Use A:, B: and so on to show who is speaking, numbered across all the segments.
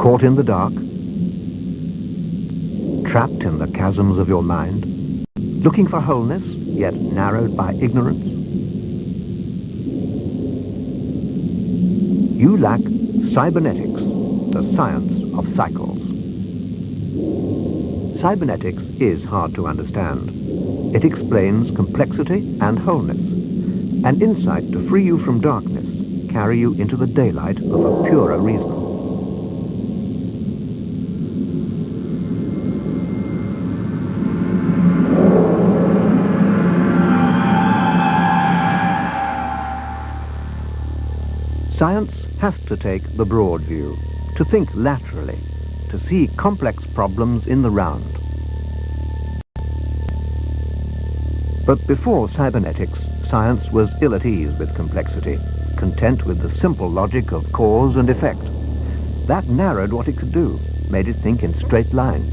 A: Caught in the dark, trapped in the chasms of your mind, looking for wholeness, yet narrowed by ignorance? You lack cybernetics, the science of cycles. Cybernetics is hard to understand. It explains complexity and wholeness, an insight to free you from darkness, carry you into the daylight of a purer reason. Science has to take the broad view, to think laterally, to see complex problems in the round. But before cybernetics, science was ill at ease with complexity, content with the simple logic of cause and effect. That narrowed what it could do, made it think in straight lines.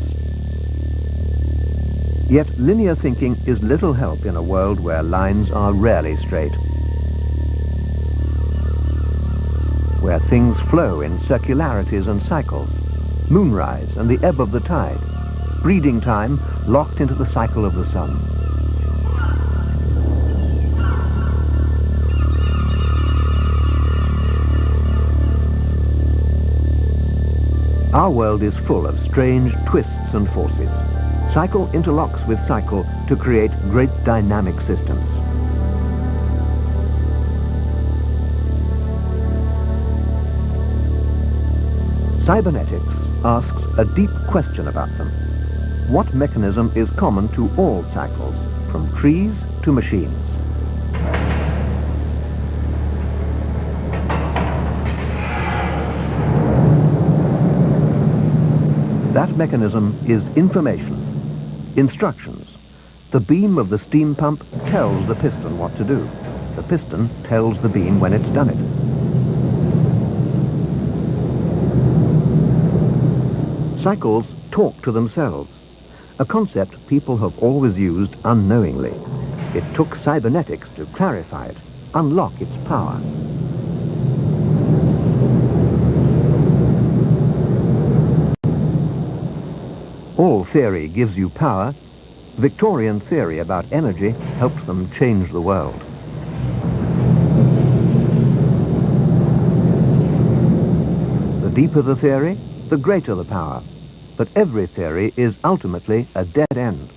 A: Yet linear thinking is little help in a world where lines are rarely straight, where things flow in circularities and cycles, moonrise and the ebb of the tide, breeding time locked into the cycle of the sun. Our world is full of strange twists and forces. Cycle interlocks with cycle to create great dynamic systems. Cybernetics asks a deep question about them. What mechanism is common to all cycles, from trees to machines? That mechanism is information, instructions. The beam of the steam pump tells the piston what to do. The piston tells the beam when it's done it. Cycles talk to themselves, a concept people have always used unknowingly. It took cybernetics to clarify it, unlock its power. All theory gives you power. Victorian theory about energy helped them change the world. The deeper the theory, the greater the power. But every theory is ultimately a dead end.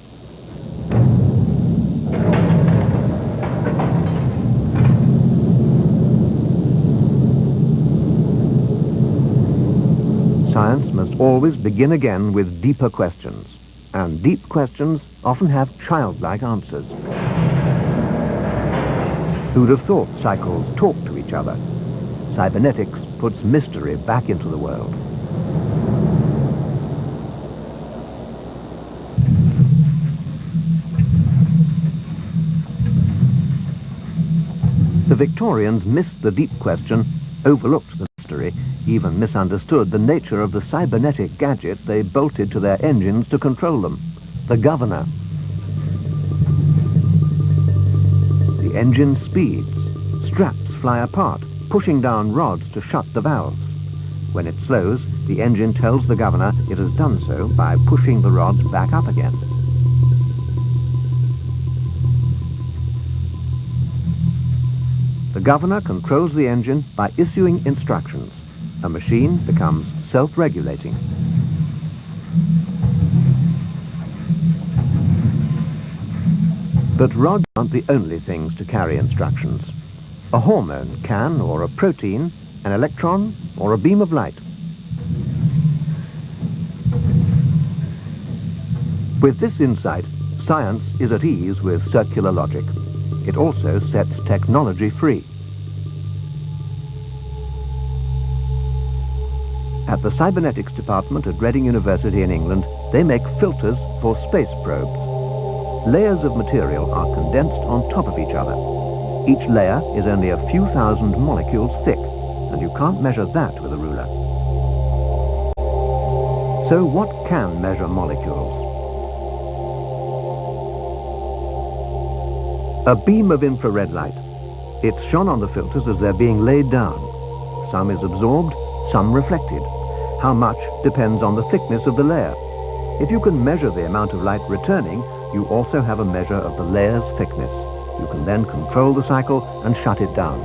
A: Science must always begin again with deeper questions, and deep questions often have childlike answers. Who'd have thought cycles talk to each other? Cybernetics puts mystery back into the world. The Victorians missed the deep question, overlooked the mystery, even misunderstood the nature of the cybernetic gadget they bolted to their engines to control them, the governor. The engine speeds, straps fly apart, pushing down rods to shut the valves. When it slows, the engine tells the governor it has done so by pushing the rods back up again. The governor controls the engine by issuing instructions. A machine becomes self-regulating. But rods aren't the only things to carry instructions. A hormone can, or a protein, an electron, or a beam of light. With this insight, science is at ease with circular logic. It also sets technology free. At the Cybernetics department at Reading University in England, they make filters for space probes. Layers of material are condensed on top of each other. Each layer is only a few thousand molecules thick, and you can't measure that with a ruler. So what can measure molecules? A beam of infrared light. It's shone on the filters as they're being laid down. Some is absorbed, some reflected. How much depends on the thickness of the layer. If you can measure the amount of light returning, you also have a measure of the layer's thickness. You can then control the cycle and shut it down.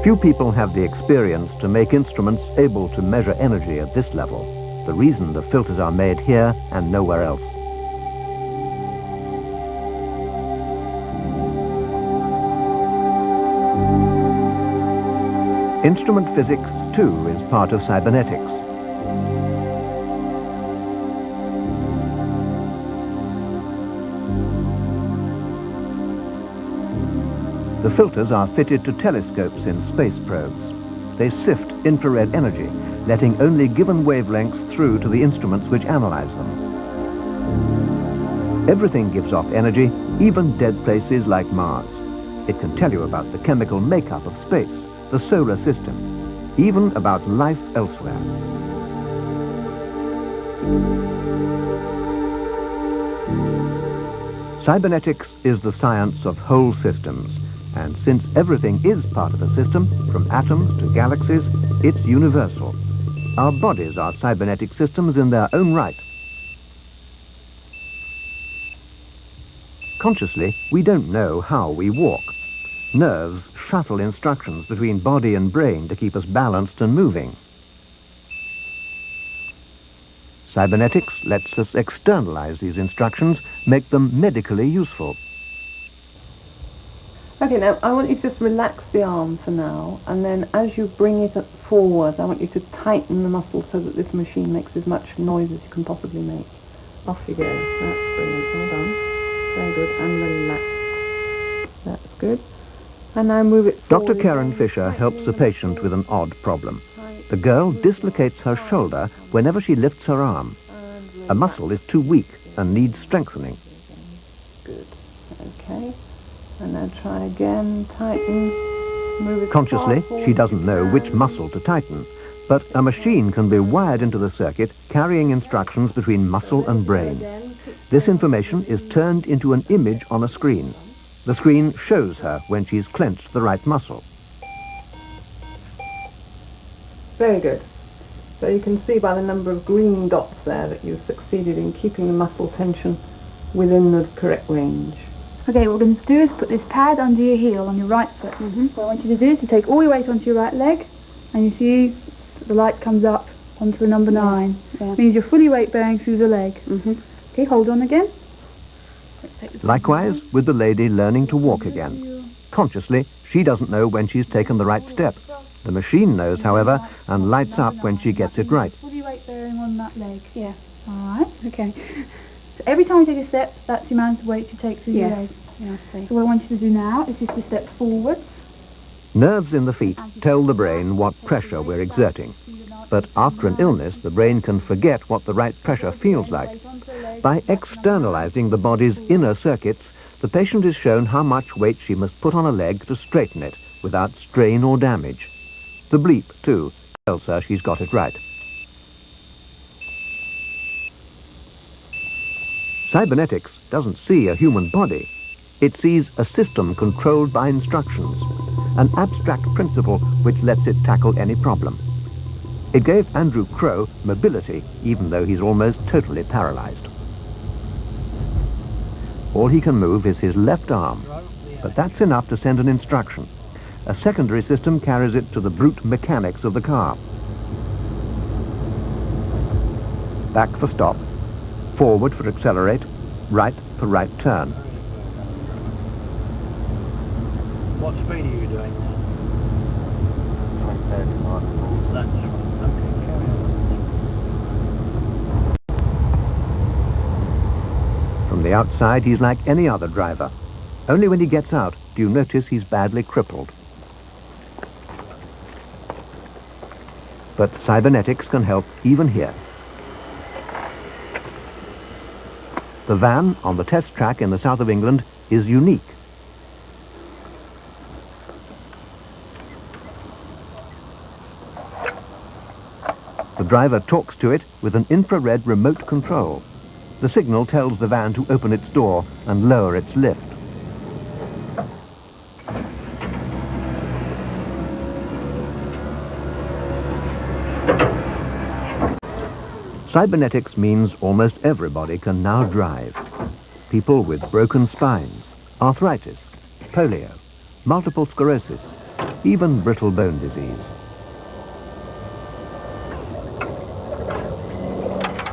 A: Few people have the experience to make instruments able to measure energy at this level. The reason the filters are made here and nowhere else. Instrument physics, too, is part of cybernetics. The filters are fitted to telescopes in space probes. They sift infrared energy, letting only given wavelengths through to the instruments which analyze them. Everything gives off energy, even dead places like Mars. It can tell you about the chemical makeup of space, the solar system, even about life elsewhere. Cybernetics is the science of whole systems. And since everything is part of a system, from atoms to galaxies, it's universal. Our bodies are cybernetic systems in their own right. Consciously, we don't know how we walk. Nerves shuttle instructions between body and brain to keep us balanced and moving. Cybernetics lets us externalize these instructions, make them medically useful.
B: Okay, now I want you to just relax the arm for now, and then as you bring it forward, I want you to tighten the muscle so that this machine makes as much noise as you can possibly make. Off you go. That's brilliant. Hold on. Very good. And relax. That's good. And now move it forward.
A: Dr. Karen Fisher helps a patient with an odd problem. The girl dislocates her shoulder whenever she lifts her arm. A muscle is too weak and needs strengthening.
B: Good. Okay. And now try again, tighten, move it
A: Consciously,
B: forward,
A: she doesn't know which muscle to tighten, but a machine can be wired into the circuit, carrying instructions between muscle and brain. This information is turned into an image on a screen. The screen shows her when she's clenched the right muscle.
B: Very good. So you can see by the number of green dots there that you've succeeded in keeping the muscle tension within the correct range.
C: Okay, what we're going to do is put this pad under your heel on your right foot. What I want you to do is to take all your weight onto your right leg, and you see the light comes up onto a number 9. It means you're fully weight bearing through the leg. Okay, hold on again.
A: Likewise with the lady learning to walk again. Consciously, she doesn't know when she's taken the right step. The machine knows, however, and lights up when she gets it right.
C: Fully weight bearing on that leg. Yeah. All right. Okay. So every time you take a step, that's the amount of weight you take through your leg. Yeah, so what I want you to do now is just to step forward.
A: Nerves in the feet tell the brain what pressure we're exerting. But after an illness, the brain can forget what the right pressure feels like. By externalizing the body's inner circuits, the patient is shown how much weight she must put on a leg to straighten it without strain or damage. The bleep, too, tells her she's got it right. Cybernetics doesn't see a human body. It sees a system controlled by instructions, an abstract principle which lets it tackle any problem. It gave Andrew Crow mobility, even though he's almost totally paralyzed. All he can move is his left arm, but that's enough to send an instruction. A secondary system carries it to the brute mechanics of the car. Back for stop, forward for accelerate, right for right turn.
D: What speed are you doing?
E: 30 miles.
D: That's okay, carry on.
A: From the outside, he's like any other driver. Only when he gets out do you notice he's badly crippled. But cybernetics can help even here. The van on the test track in the south of England is unique. The driver talks to it with an infrared remote control. The signal tells the van to open its door and lower its lift. Cybernetics means almost everybody can now drive. People with broken spines, arthritis, polio, multiple sclerosis, even brittle bone disease.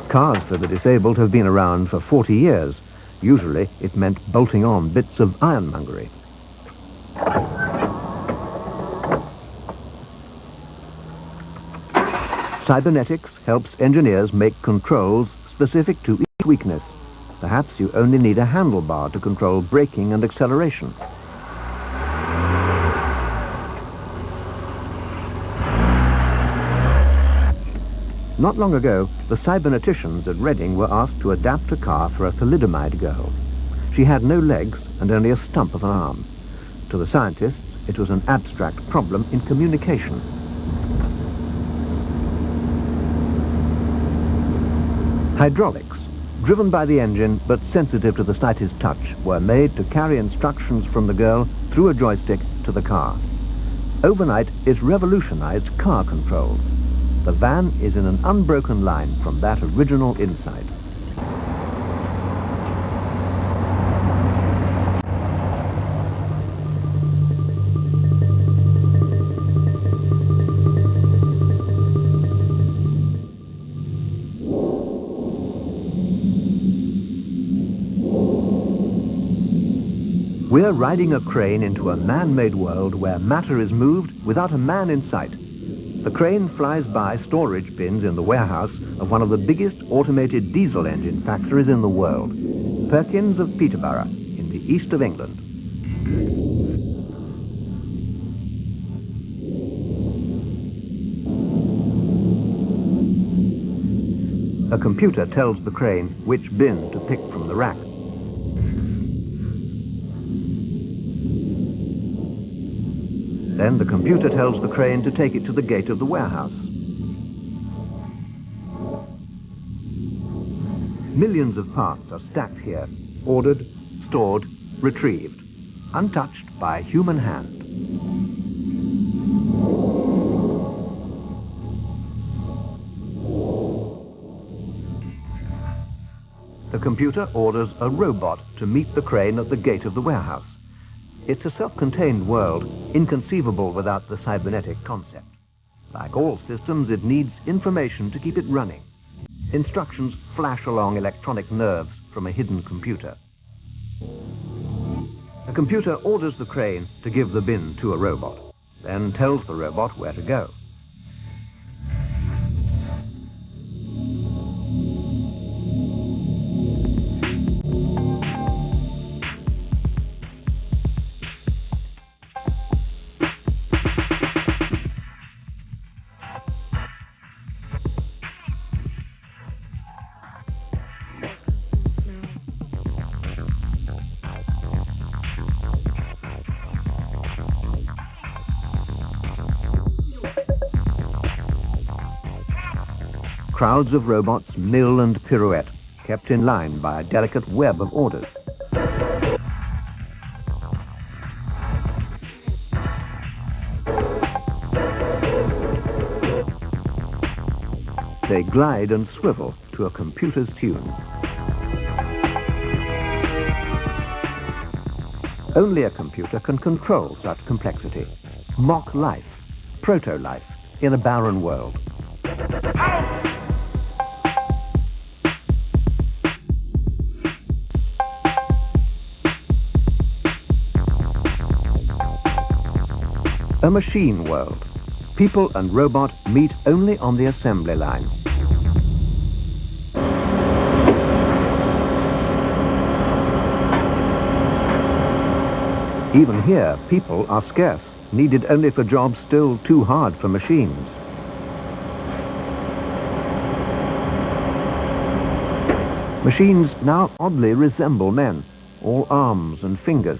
A: Cars for the disabled have been around for 40 years. Usually it meant bolting on bits of ironmongery. Cybernetics helps engineers make controls specific to each weakness. Perhaps you only need a handlebar to control braking and acceleration. Not long ago, the cyberneticians at Reading were asked to adapt a car for a thalidomide girl. She had no legs and only a stump of an arm. To the scientists, it was an abstract problem in communication. Hydraulics, driven by the engine but sensitive to the slightest touch, were made to carry instructions from the girl through a joystick to the car. Overnight, it revolutionized car controls. The van is in an unbroken line from that original insight. We're riding a crane into a man-made world where matter is moved without a man in sight. The crane flies by storage bins in the warehouse of one of the biggest automated diesel engine factories in the world, Perkins of Peterborough, in the east of England. A computer tells the crane which bin to pick from the rack. Then the computer tells the crane to take it to the gate of the warehouse. Millions of parts are stacked here, ordered, stored, retrieved, untouched by a human hand. The computer orders a robot to meet the crane at the gate of the warehouse. It's a self-contained world, inconceivable without the cybernetic concept. Like all systems, it needs information to keep it running. Instructions flash along electronic nerves from a hidden computer. The computer orders the crane to give the bin to a robot, then tells the robot where to go. Crowds of robots mill and pirouette, kept in line by a delicate web of orders. They glide and swivel to a computer's tune. Only a computer can control such complexity. Mock life, proto-life, in a barren world. A machine world. People and robot meet only on the assembly line. Even here, people are scarce, needed only for jobs still too hard for machines. Machines now oddly resemble men, all arms and fingers.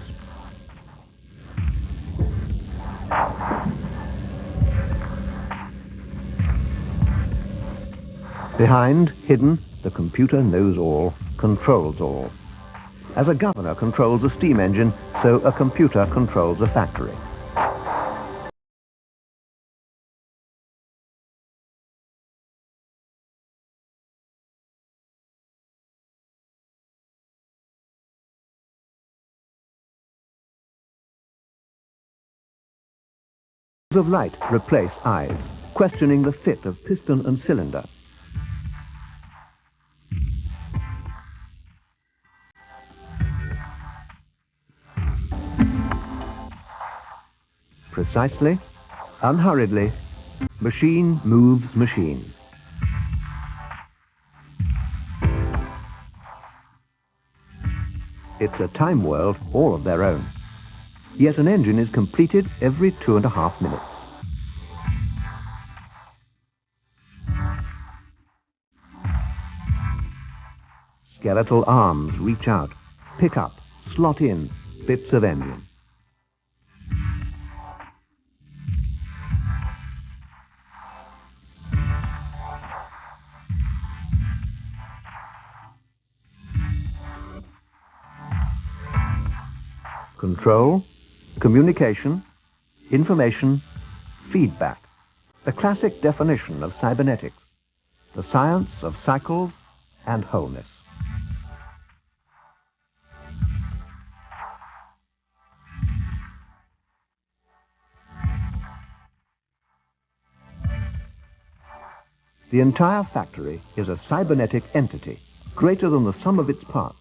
A: Behind, hidden, the computer knows all, controls all. As a governor controls a steam engine, so a computer controls a factory. of light replace eyes, questioning the fit of piston and cylinder. Precisely, unhurriedly, machine moves machine. It's a time world all of their own. Yet an engine is completed every 2.5 minutes. Skeletal arms reach out, pick up, slot in bits of engine. Control, communication, information, feedback. The classic definition of cybernetics. The science of cycles and wholeness. The entire factory is a cybernetic entity, greater than the sum of its parts.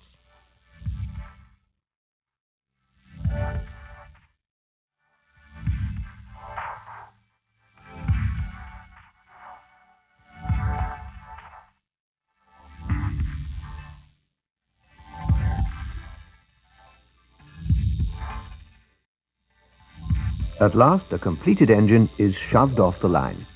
A: At last, a completed engine is shoved off the line.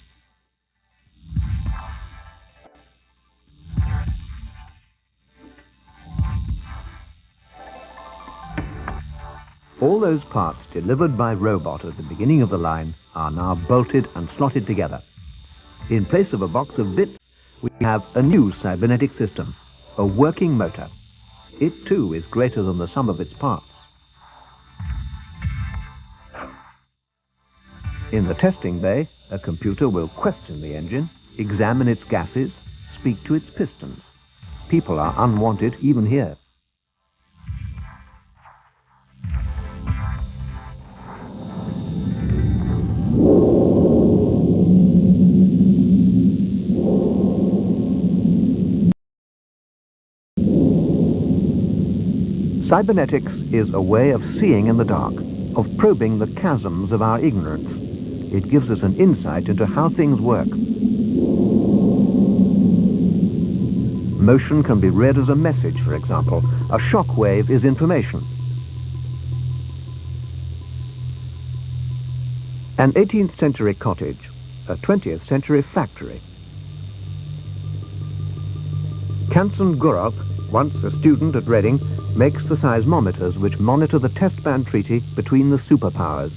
A: All those parts delivered by robot at the beginning of the line are now bolted and slotted together. In place of a box of bits, we have a new cybernetic system, a working motor. It too is greater than the sum of its parts. In the testing bay, a computer will question the engine, examine its gases, speak to its pistons. People are unwanted even here. Cybernetics is a way of seeing in the dark, of probing the chasms of our ignorance. It gives us an insight into how things work. Motion can be read as a message, for example. A shock wave is information. An 18th century cottage, a 20th century factory. Kansan Gurov, once a student at Reading, makes the seismometers which monitor the test ban treaty between the superpowers.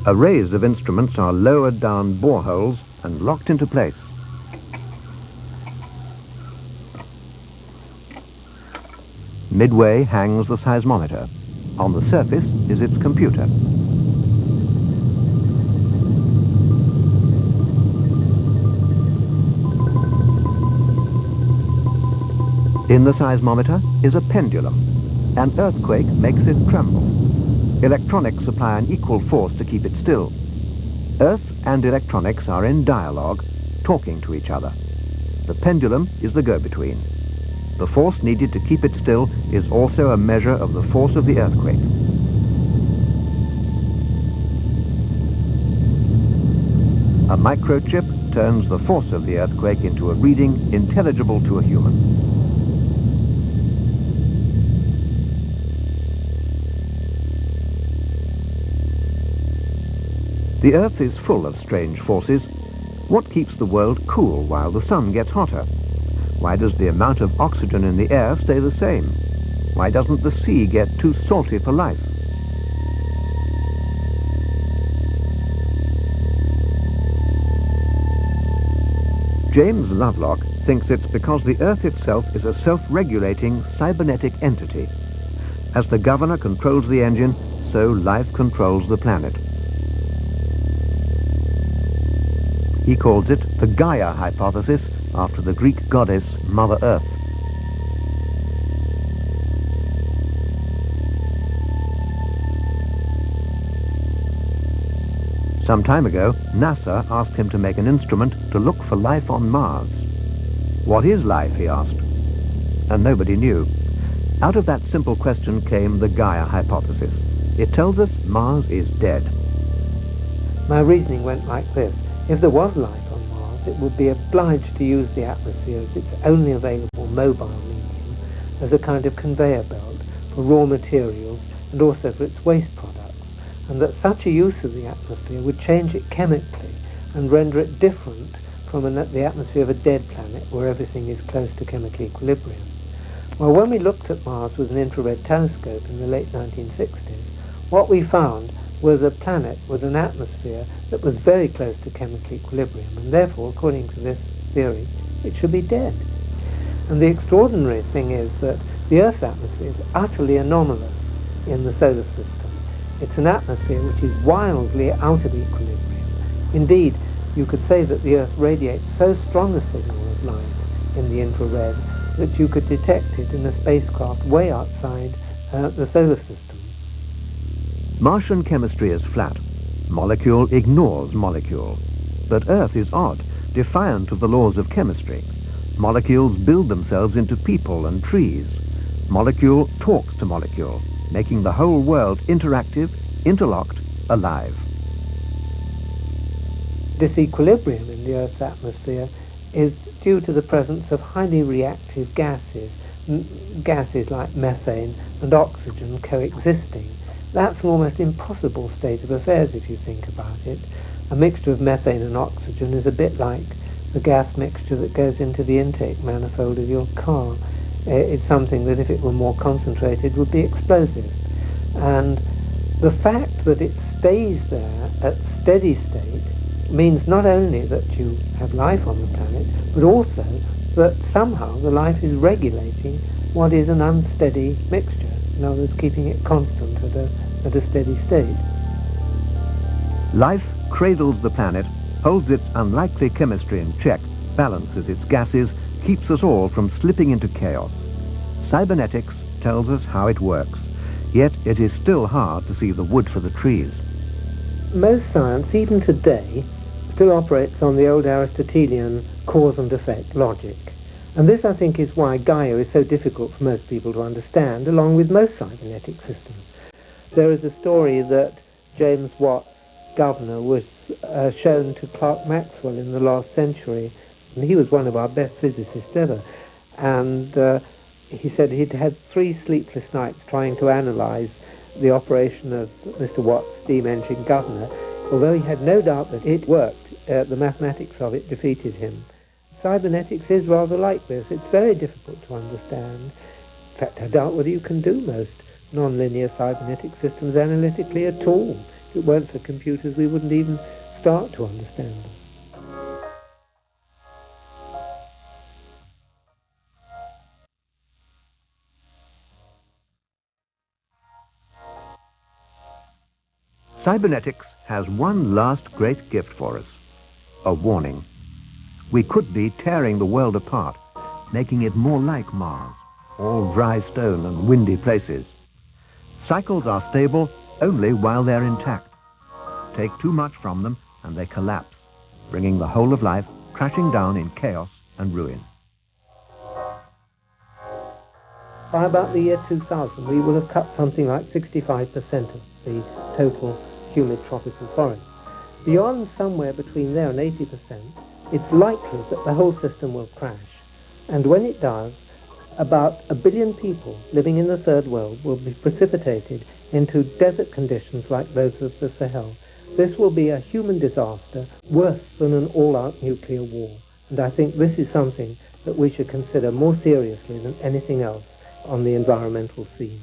A: Arrays of instruments are lowered down boreholes and locked into place. Midway hangs the seismometer. On the surface is its computer. In the seismometer is a pendulum. An earthquake makes it tremble. Electronics supply an equal force to keep it still. Earth and electronics are in dialogue, talking to each other. The pendulum is the go-between. The force needed to keep it still is also a measure of the force of the earthquake. A microchip turns the force of the earthquake into a reading intelligible to a human. The Earth is full of strange forces. What keeps the world cool while the sun gets hotter? Why does the amount of oxygen in the air stay the same? Why doesn't the sea get too salty for life? James Lovelock thinks it's because the Earth itself is a self-regulating cybernetic entity. As the governor controls the engine, so life controls the planet. He calls it the Gaia hypothesis, after the Greek goddess Mother Earth. Some time ago, NASA asked him to make an instrument to look for life on Mars. What is life, he asked, and nobody knew. Out of that simple question came the Gaia hypothesis. It tells us Mars is dead.
E: My reasoning went like this. If there was life on Mars, it would be obliged to use the atmosphere as its only available mobile medium, as a kind of conveyor belt for raw materials and also for its waste products, and that such a use of the atmosphere would change it chemically and render it different from the atmosphere of a dead planet where everything is close to chemical equilibrium. Well, when we looked at Mars with an infrared telescope in the late 1960s, what we found was a planet with an atmosphere that was very close to chemical equilibrium, and therefore, according to this theory, it should be dead. And the extraordinary thing is that the Earth's atmosphere is utterly anomalous in the solar system. It's an atmosphere which is wildly out of equilibrium. Indeed, you could say that the Earth radiates so strong a signal of light in the infrared that you could detect it in a spacecraft way outside the solar system.
A: Martian chemistry is flat. Molecule ignores molecule. But Earth is odd, defiant of the laws of chemistry. Molecules build themselves into people and trees. Molecule talks to molecule, making the whole world interactive, interlocked, alive.
E: This equilibrium in the Earth's atmosphere is due to the presence of highly reactive gases, gases like methane and oxygen coexisting. That's an almost impossible state of affairs if you think about it. A mixture of methane and oxygen is a bit like the gas mixture that goes into the intake manifold of your car. It's something that if it were more concentrated would be explosive. And the fact that it stays there at steady state means not only that you have life on the planet, but also that somehow the life is regulating what is an unsteady mixture. In other words, keeping it constant at a steady state.
A: Life cradles the planet, holds its unlikely chemistry in check, balances its gases, keeps us all from slipping into chaos. Cybernetics tells us how it works, yet it is still hard to see the wood for the trees.
E: Most science, even today, still operates on the old Aristotelian cause and effect logic. And this, I think, is why Gaia is so difficult for most people to understand, along with most cybernetic systems. There is a story that James Watt's governor was shown to Clerk Maxwell in the last century, and he was one of our best physicists ever. And he said he'd had 3 sleepless nights trying to analyze the operation of Mr. Watt's steam engine governor, although he had no doubt that it worked. The mathematics of it defeated him. Cybernetics is rather like this. It's very difficult to understand. In fact, I doubt whether you can do most non-linear cybernetic systems analytically at all. If it weren't for computers, we wouldn't even start to understand them.
A: Cybernetics has one last great gift for us, a warning. We could be tearing the world apart, making it more like Mars, all dry stone and windy places. Cycles are stable only while they're intact. Take too much from them and they collapse, bringing the whole of life crashing down in chaos and ruin.
E: By about the year 2000, we will have cut something like 65% of the total humid tropical forest. Beyond somewhere between there and 80%, it's likely that the whole system will crash. And when it does, about 1 billion people living in the third world will be precipitated into desert conditions like those of the Sahel. This will be a human disaster worse than an all-out nuclear war. And I think this is something that we should consider more seriously than anything else on the environmental scene.